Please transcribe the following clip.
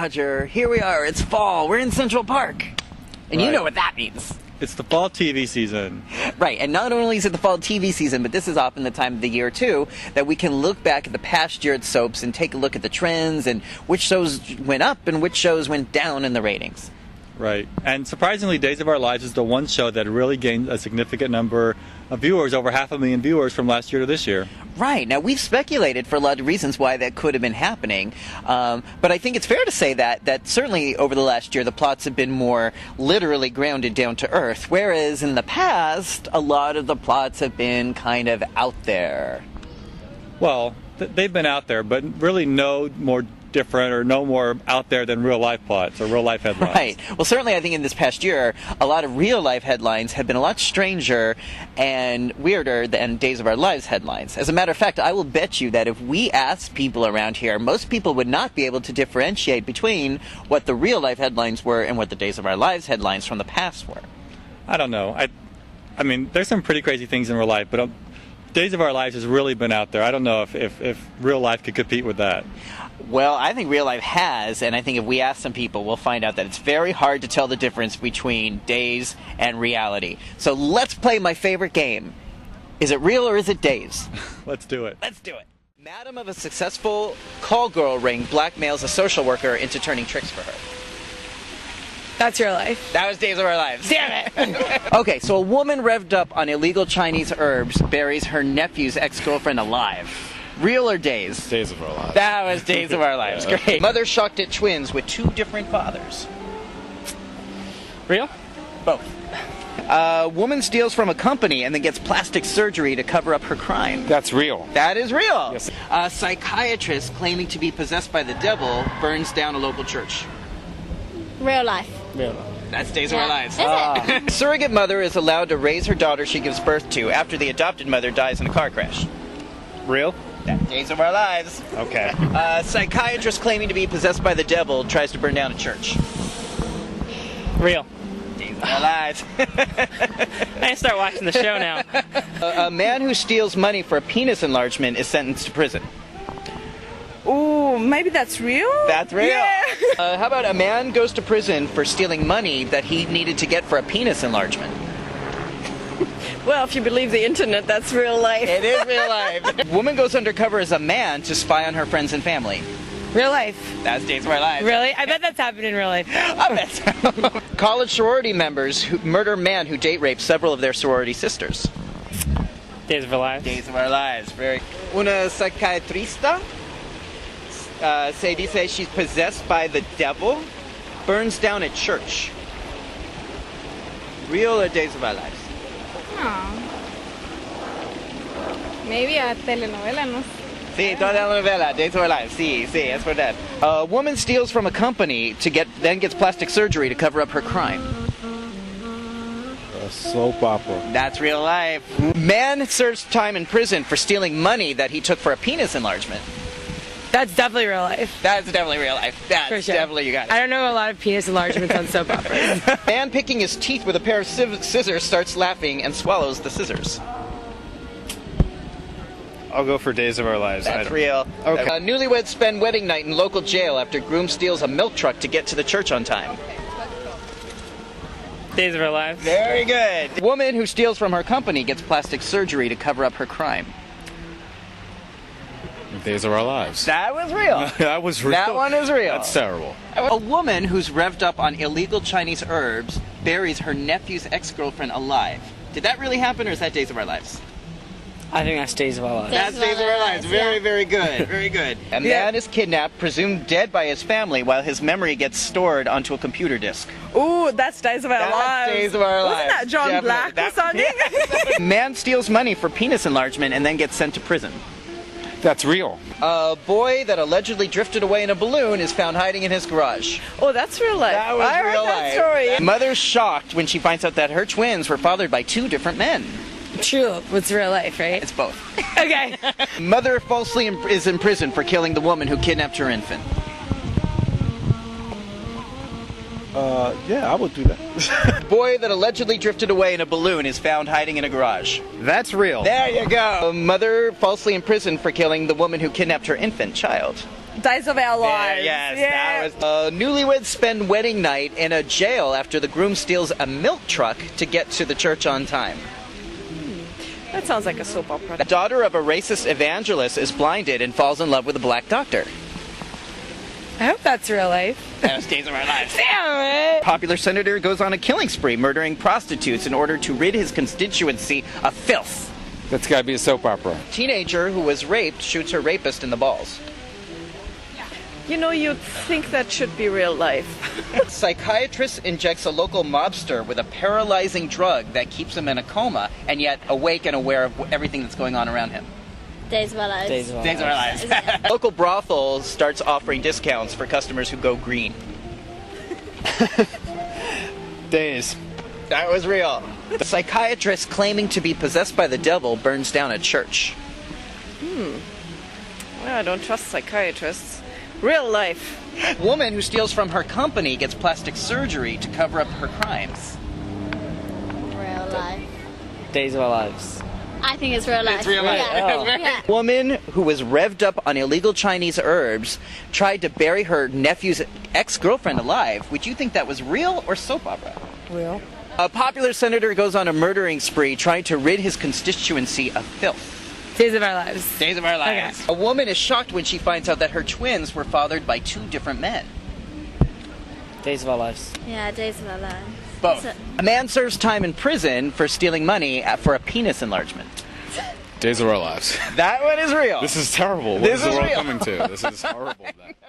Roger. Here we are. It's fall. We're in Central Park. And you Right. know what that means. It's the fall TV season. Right, and not only is it the fall TV season, but this is often the time of the year, too, that we can look back at the past year at soaps and take a look at the trends and which shows went up and which shows went down in the ratings. Right. And surprisingly, Days of Our Lives is the one show that really gained a significant number of viewers, over 500,000 viewers from last year to this year. Right. Now, we've speculated for a lot of reasons why that could have been happening. But I think it's fair to say that certainly over the last year, the plots have been more literally grounded down to earth. Whereas in the past, a lot of the plots have been kind of out there. Well, they've been out there, but really no more different or no more out there than real life plots or real life headlines. Right. Well, certainly I think in this past year, a lot of real life headlines have been a lot stranger and weirder than Days of Our Lives headlines. As a matter of fact, I will bet you that if we asked people around here, most people would not be able to differentiate between what the real life headlines were and what the Days of Our Lives headlines from the past were. I don't know. I mean, there's some pretty crazy things in real life, but Days of Our Lives has really been out there. I don't know if real life could compete with that. Well, I think real life has, and I think if we ask some people, we'll find out that it's very hard to tell the difference between Days and reality. So let's play my favorite game. Is it real or is it Days? Let's do it. Let's do it. Madam of a successful call girl ring blackmails a social worker into turning tricks for her. That's real life. That was Days of Our Lives. Damn it! Okay, so a woman revved up on illegal Chinese herbs buries her nephew's ex-girlfriend alive. Real or Days? Days of Our Lives. That was Days of Our Lives. Yeah. Great. Mother shocked at twins with two different fathers. Real? Both. A woman steals from a company and then gets plastic surgery to cover up her crime. That's real. That is real. Yes. A psychiatrist claiming to be possessed by the devil burns down a local church. Real life. Real. That's Days of Our Lives. Is it? Surrogate mother is allowed to raise her daughter she gives birth to after the adopted mother dies in a car crash. Real? That's Days of Our Lives. Okay. A psychiatrist claiming to be possessed by the devil tries to burn down a church. Real. Days of Our Lives. I need to start watching the show now. A man who steals money for a penis enlargement is sentenced to prison. Ooh, maybe that's real? That's real. Yeah. How about a man goes to prison for stealing money that he needed to get for a penis enlargement? Well, if you believe the internet, that's real life. It is real life. Woman goes undercover as a man to spy on her friends and family. Real life. That's Days of Our Lives. Really? I bet that's happened in real life. I bet so. College sorority members who murder man who date raped several of their sorority sisters. Days of Our Lives. Days of Our Lives. Very. Una psychiatrista se dice she's possessed by the devil, burns down a church. Real or Days of Our Lives? Maybe a telenovela, no? Sí, toda la novela, Days of Our Lives. Sí, es verdad. A woman steals from a company then gets plastic surgery to cover up her crime. A soap opera. That's real life. Man serves time in prison for stealing money that he took for a penis enlargement. That's definitely real life. That's definitely real life. That's For sure. definitely, you got it. I don't know a lot of penis enlargements on soap operas. Man picking his teeth with a pair of scissors starts laughing and swallows the scissors. I'll go for Days of Our Lives. That's real. Okay. Newlyweds spend wedding night in local jail after groom steals a milk truck to get to the church on time. Days of Our Lives. Very good. Woman who steals from her company gets plastic surgery to cover up her crime. Days of Our Lives. That was real. That was real. That one is real. That's terrible. A woman who's revved up on illegal Chinese herbs buries her nephew's ex-girlfriend alive. Did that really happen, or is that Days of Our Lives? I think that's Days of Our Lives. That's Days of Our Lives. Very, very good. Very good. A man is kidnapped, presumed dead by his family, while his memory gets stored onto a computer disk. Ooh, that's Days of Our That's Lives. Days of Our Wasn't Lives. that John Definitely. Black or something? Man steals money for penis enlargement and then gets sent to prison. That's real. A boy that allegedly drifted away in a balloon is found hiding in his garage. Oh, that's real life. That was I heard real that life. story. Mother's shocked when she finds out that her twins were fathered by two different men. True. It's real life, right? It's both. Okay. Mother falsely is in prison for killing the woman who kidnapped her infant. Yeah, I would do that. Boy that allegedly drifted away in a balloon is found hiding in a garage. That's real. There you go. Mother falsely imprisoned for killing the woman who kidnapped her infant child. Days of Our Lives. Yes, Yeah. that was. Newlyweds spend wedding night in a jail after the groom steals a milk truck to get to the church on time. That sounds like a soap opera. The daughter of a racist evangelist is blinded and falls in love with a black doctor. I hope that's real life. That was Days of Our Lives. Damn it! Popular senator goes on a killing spree, murdering prostitutes in order to rid his constituency of filth. That's got to be a soap opera. Teenager who was raped shoots her rapist in the balls. You know, you'd think that should be real life. Psychiatrist injects a local mobster with a paralyzing drug that keeps him in a coma and yet awake and aware of everything that's going on around him. Days of Our Lives. Days of Our Days of Our Lives. Lives. Local brothel starts offering discounts for customers who go green. Days. That was real. The psychiatrist claiming to be possessed by the devil burns down a church. Well, I don't trust psychiatrists. Real life. Woman who steals from her company gets plastic surgery to cover up her crimes. Real life. Days of Our Lives. I think it's real life. real life. Yeah. Yeah. Woman who was revved up on illegal Chinese herbs tried to bury her nephew's ex-girlfriend alive. Would you think that was real or soap opera? Real. A popular senator goes on a murdering spree trying to rid his constituency of filth. Days of Our Lives. Days of Our Lives. A woman is shocked when she finds out that her twins were fathered by two different men. Days of Our Lives. Yeah, Days of Our Lives. Both. So- A man serves time in prison for stealing money for a penis enlargement. Days of Our Lives. That one is real. This is terrible. What This is the is world real. coming to? This is horrible.